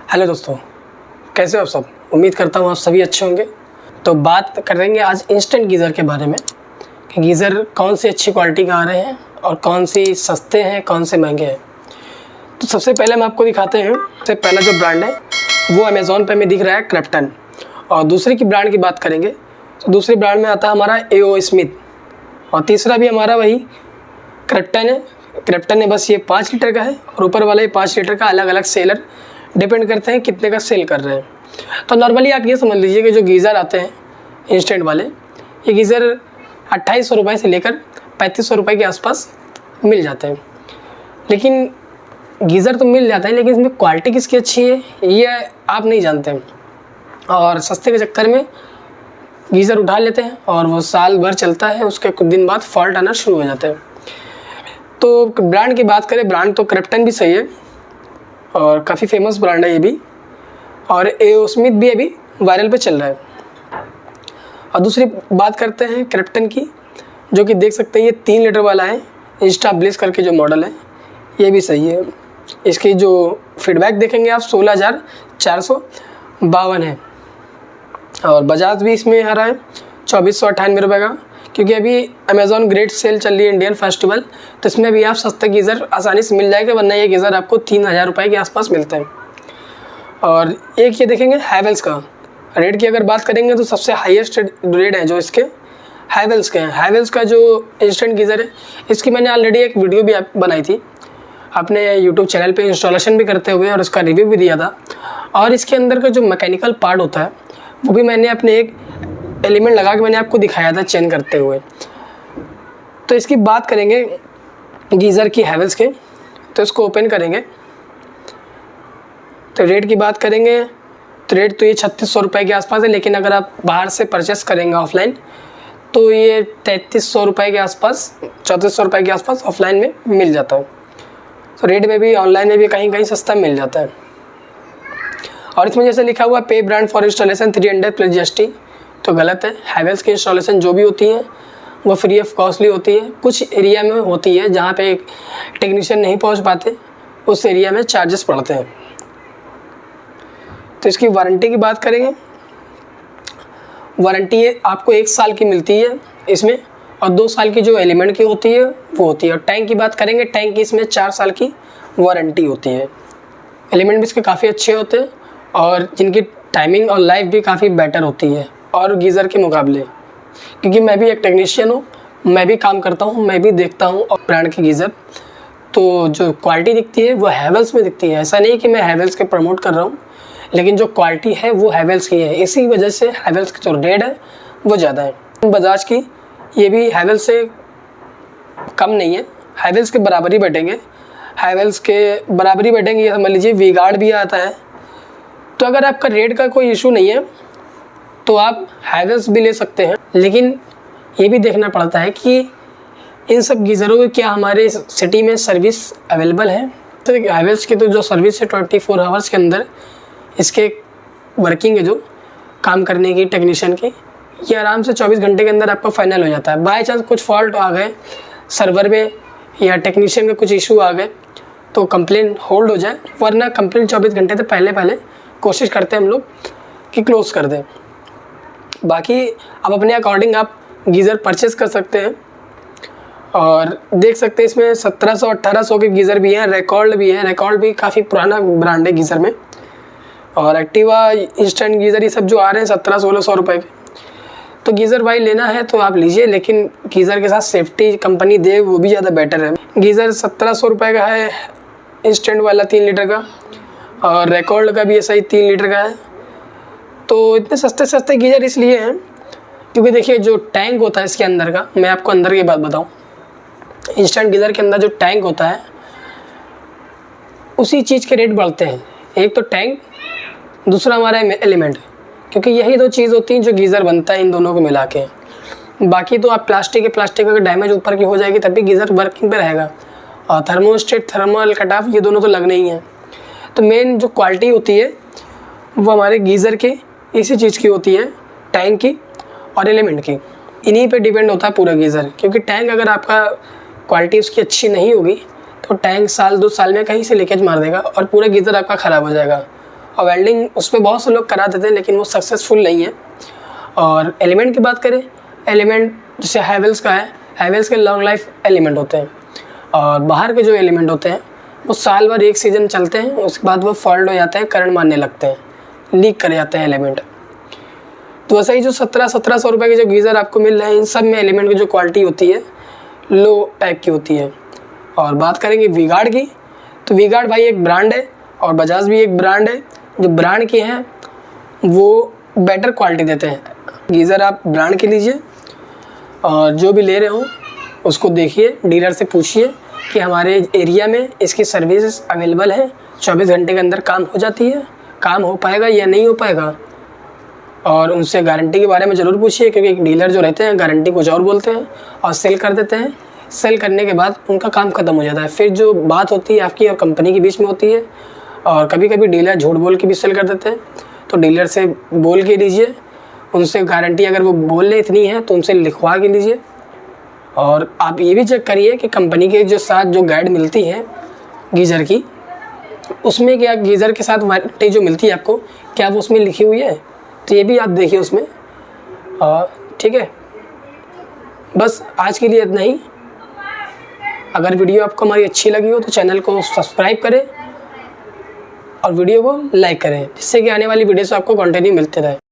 Hello दोस्तों, कैसे हो आप सब। उम्मीद करता हूँ आप सभी अच्छे होंगे। तो बात करेंगे आज इंस्टेंट गीज़र के बारे में कि गीज़र कौन सी अच्छी क्वालिटी का आ रहे हैं और कौन सी सस्ते हैं, कौन से महंगे हैं। तो सबसे पहले हम आपको दिखाते हैं। सबसे पहला जो ब्रांड है वो अमेज़ॉन पे में दिख रहा है क्रेप्टन। और दूसरी की ब्रांड की बात करेंगे तो दूसरी ब्रांड में आता है हमारा एओ स्मिथ। और तीसरा भी हमारा वही क्रेप्टन है। क्रेप्टन है, बस ये 5 लीटर का है और ऊपर वाला ये 5 लीटर का। अलग अलग सेलर डिपेंड करते हैं कितने का सेल कर रहे हैं। तो नॉर्मली आप ये समझ लीजिए कि जो गीज़र आते हैं इंस्टेंट वाले, ये गीज़र 2800 रुपये से लेकर 3500 रुपये के आसपास मिल जाते हैं। लेकिन गीज़र तो मिल जाता है, लेकिन इसमें क्वालिटी किसकी अच्छी है ये आप नहीं जानते हैं। और सस्ते के चक्कर में गीज़र उठा लेते हैं और वो साल भर चलता है, उसके कुछ दिन बाद फॉल्ट आना शुरू हो जाता है। तो ब्रांड की बात करें, ब्रांड तो क्रेप्टन भी सही है और काफ़ी फेमस ब्रांड है ये भी। और एओ स्मिथ भी अभी वायरल पे चल रहा है। और दूसरी बात करते हैं क्रेप्टन की, जो कि देख सकते हैं ये 3 लीटर वाला है। इंस्टा ब्लिस करके जो मॉडल है ये भी सही है। इसकी जो फीडबैक देखेंगे आप 16,452 है। और बजाज भी इसमें आ रहा है 2498 रुपये का, क्योंकि अभी अमेज़ॉन ग्रेट सेल चल रही है इंडियन फेस्टिवल। तो इसमें भी आप सस्ते गीज़र आसानी से मिल जाएगा, वरना ये गीज़र आपको 3000 रुपये के आसपास मिलता है। और एक ये देखेंगे हैवेल्स का रेट की अगर बात करेंगे तो सबसे हाईएस्ट रेट है जो इसके हैवेल्स के हैं। हैवेल्स का जो इंस्टेंट गीज़र है, इसकी मैंने ऑलरेडी एक वीडियो भी बनाई थी अपने यूट्यूब चैनल पे इंस्टॉलेशन भी करते हुए, और उसका रिव्यू भी दिया था। और इसके अंदर का जो मैकेनिकल पार्ट होता है वो भी मैंने अपने एक एलिमेंट लगा के मैंने आपको दिखाया था चेंज करते हुए। तो इसकी बात करेंगे गीज़र की हैवेल्स के, तो इसको ओपन करेंगे तो रेट की बात करेंगे तो रेट तो ये 3600 रुपये के आसपास है। लेकिन अगर आप बाहर से परचेस करेंगे ऑफलाइन तो ये 3300 रुपये के आसपास, 3400 रुपये के आसपास ऑफलाइन में मिल जाता है। तो रेट में भी ऑनलाइन में भी कहीं कहीं सस्ता मिल जाता है। और इसमें जैसे लिखा हुआ पे brand for installation 300 plus GST, तो गलत है। हैवेल्स की इंस्टॉलेशन जो भी होती है वो फ्री ऑफ कॉस्टली होती है। कुछ एरिया में होती है जहाँ पे टेक्नीशियन नहीं पहुँच पाते, उस एरिया में चार्जेस पड़ते हैं। तो इसकी वारंटी की बात करेंगे, वारंटी आपको 1 साल की मिलती है इसमें, और 2 साल की जो एलिमेंट की होती है वो होती है। और टैंक की बात करेंगे, टैंक की इसमें 4 साल की वारंटी होती है। एलिमेंट भी इसके काफ़ी अच्छे होते हैं और जिनकी टाइमिंग और लाइफ भी काफ़ी बेटर होती है और गीज़र के मुकाबले। क्योंकि मैं भी एक टेक्नीशियन हूँ, मैं भी काम करता हूँ, मैं भी देखता हूँ और ब्रांड की गीज़र, तो जो क्वालिटी दिखती है वो हैवेल्स में दिखती है। ऐसा नहीं कि मैं हैवेल्स के प्रमोट कर रहा हूँ, लेकिन जो क्वालिटी है वो हैवेल्स की है। इसी वजह से हैवेल्स की जो रेट है वो ज़्यादा है। बजाज की ये भी हैवेल्स से कम नहीं है, हैवेल्स के बराबर ही बैठेंगे। हैवेल्स के बराबर ही बैठेंगे, ये समझ लीजिए। वी गार्ड भी आता है। तो अगर आपका रेट का कोई इशू नहीं है तो आप हैवेल्स भी ले सकते हैं। लेकिन ये भी देखना पड़ता है कि इन सब गीज़रों की क्या हमारे सिटी में सर्विस अवेलेबल है। तो हैवेल्स की तो जो सर्विस है 24 आवर्स के अंदर इसके वर्किंग है, जो काम करने की टेक्नीशियन की, ये आराम से 24 घंटे के अंदर आपका फाइनल हो जाता है। बाई चांस कुछ फॉल्ट आ गए सर्वर में या टेक्नीशियन में कुछ इशू आ गए तो कंप्लेन होल्ड हो जाए, वरना कंप्लेन 24 घंटे से पहले कोशिश करते हैं हम लोग कि क्लोज़ कर दें। बाकी आप अपने अकॉर्डिंग आप गीज़र परचेज़ कर सकते हैं। और देख सकते हैं इसमें 1700-1800 के गीज़र भी हैं, रिकॉर्ड भी है। रिकॉर्ड भी काफ़ी पुराना ब्रांड है गीज़र में। और एक्टिवा इंस्टेंट गीज़र ये सब जो आ रहे हैं 1700-1600 रुपये के। तो गीज़र भाई लेना है तो आप लीजिए, लेकिन गीज़र के साथ सेफ्टी कंपनी दे वो भी ज़्यादा बेटर है। गीज़र 1700 रुपये का है इंस्टेंट वाला 3 लीटर का, और रिकॉर्ड का भी ऐसा ही 3 लीटर का है। तो इतने सस्ते गीज़र इसलिए हैं क्योंकि देखिए जो टैंक होता है इसके अंदर का, मैं आपको अंदर की बात बताऊं, इंस्टेंट गीज़र के अंदर जो टैंक होता है उसी चीज़ के रेट बढ़ते हैं। एक तो टैंक, दूसरा हमारा एलिमेंट, क्योंकि यही 2 चीज़ होती हैं जो गीज़र बनता है इन दोनों को मिला के। बाकी तो आप प्लास्टिक अगर डैमेज ऊपर की हो जाएगी तब भी गीज़र वर्किंग पे रहेगा। और थर्मोस्टेट, थर्मल कट ऑफ, ये दोनों तो लगने ही हैं। तो मेन जो क्वालिटी होती है वो हमारे गीज़र के इसी चीज़ की होती है, टैंक की और एलिमेंट की। इन्हीं पे डिपेंड होता है पूरा गीज़र। क्योंकि टैंक अगर आपका क्वालिटी उसकी अच्छी नहीं होगी तो टैंक 1-2 साल में कहीं से लीकेज मार देगा और पूरा गीज़र आपका ख़राब हो जाएगा। और वेल्डिंग उस पर बहुत से लोग करा देते हैं लेकिन वो सक्सेसफुल नहीं है। और एलिमेंट की बात करें, एलिमेंट जैसे हैवेल्स का है, हैवेल्स के लॉन्ग लाइफ एलिमेंट होते हैं और बाहर के जो एलिमेंट होते हैं वो साल भर एक सीज़न चलते हैं, उसके बाद वो फॉल्ट हो जाते हैं, करंट मारने लगते हैं, लीक कर जाते हैं एलिमेंट। तो वैसे ही जो 1700 रुपये के जो गीज़र आपको मिल रहे हैं इन सब में एलिमेंट की जो क्वालिटी होती है लो टाइप की होती है। और बात करेंगे वी-गार्ड की, तो वी-गार्ड भाई एक ब्रांड है और बजाज भी एक ब्रांड है। जो ब्रांड के हैं वो बेटर क्वालिटी देते हैं। गीज़र आप ब्रांड के लीजिए और जो भी ले रहे हो उसको देखिए, डीलर से पूछिए कि हमारे एरिया में इसकी सर्विस अवेलेबल है, 24 घंटे के अंदर काम हो जाती है, काम हो पाएगा या नहीं हो पाएगा। और उनसे गारंटी के बारे में ज़रूर पूछिए, क्योंकि डीलर जो रहते हैं गारंटी कुछ और बोलते हैं और सेल कर देते हैं। सेल करने के बाद उनका काम ख़त्म हो जाता है, फिर जो बात होती है आपकी और कंपनी के बीच में होती है। और कभी कभी डीलर झूठ बोल के भी सेल कर देते हैं, तो डीलर से बोल के लीजिए, उनसे गारंटी अगर वो बोल ले इतनी है तो उनसे लिखवा के लीजिए। और आप ये भी चेक करिए कि कंपनी के जो साथ जो गाइड मिलती है गीज़र की, उसमें क्या गीज़र के साथ वारंटी जो मिलती है आपको, क्या वो उसमें लिखी हुई है, तो ये भी आप देखिए उसमें। ठीक है, बस आज के लिए इतना ही। अगर वीडियो आपको हमारी अच्छी लगी हो तो चैनल को सब्सक्राइब करें और वीडियो को लाइक करें, जिससे कि आने वाली वीडियो से आपको कंटेंट मिलते रहे।